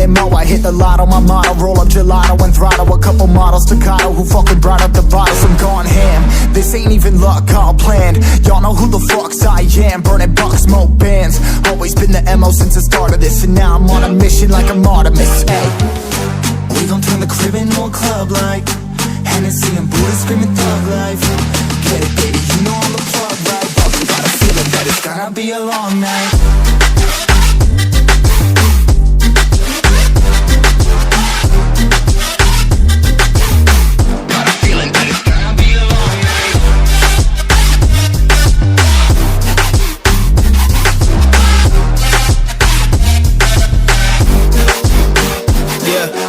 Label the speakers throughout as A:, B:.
A: infinite mo. I hit the lotto, my motto, roll up gelato and throttle a couple models staccato who fucking brought up the bottles. I'm gone ham, this ain't even luck, all planned. Y'all know who the fucks I am, burning bucks, smoke bands. Always been the MO since the start of this, and now I'm on a mission like I'm Artemis. Hey, we gon' turn the crib into a club like Hennessy and Buddha screaming thug life. Get it, baby, you know I'm the plug, right? But we got a feeling that it's gonna be a long night.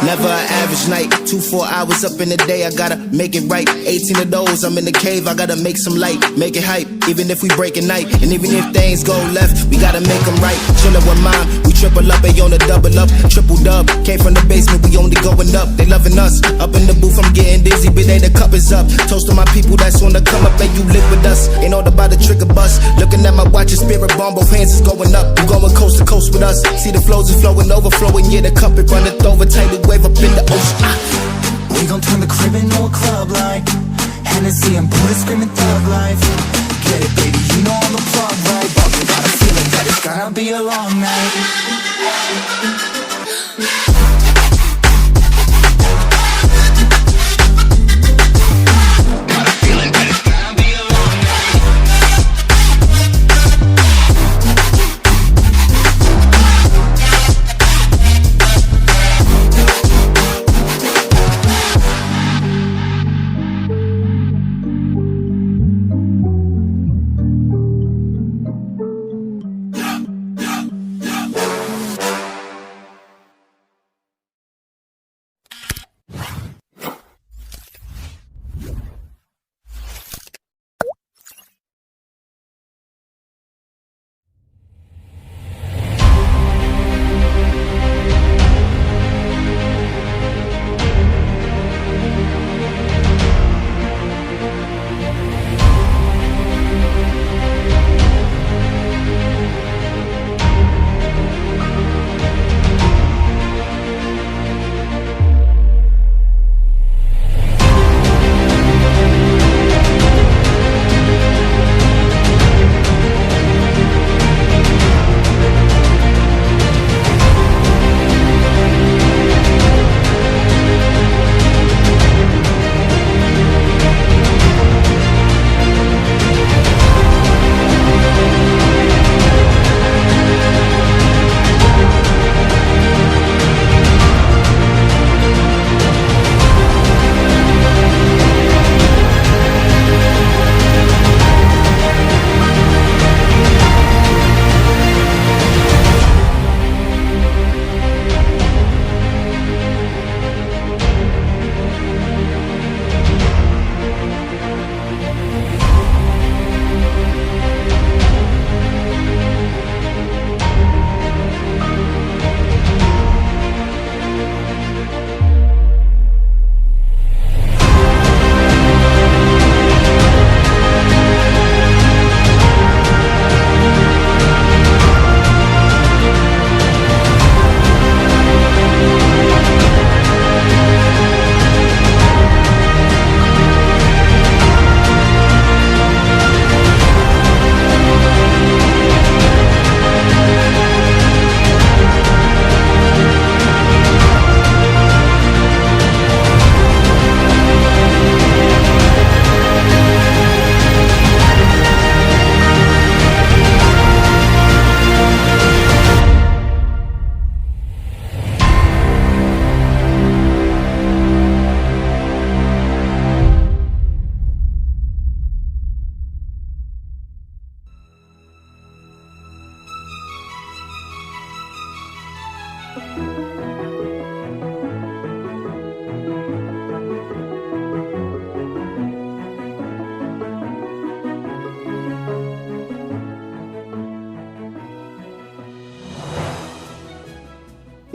B: Never an average night, 2-4 hours up in the day, I gotta make it right. 18 of those, I'm in the cave, I gotta make some light, make it hype, even if we break at night. And even if things go left, we gotta make them right. Chillin' with mine, we triple up, they on a double up, triple dub. Came from the basement, we only going up, they loving us. Up in the booth, I'm getting dizzy, but they the cup is up. Toast to my people that's on the come up, and you live with us. Ain't all about the trigger bus, looking at my watch, and spirit bomb, both hands is going up. You going coast to coast with us, see the flows is flowing, overflowing, yeah, the cup it runneth over, tidal wave up in the ocean.
A: We gon' turn the crib into a club like Hennessy and Buddha screaming thug life. Get it, baby, you know I'm the plug, right? But we got a feeling that it's gonna be a long night.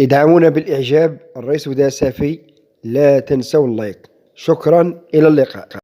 C: ادعمونا بالإعجاب. الرئيس وداع سافي. لا تنسوا اللايك. شكرا، إلى اللقاء.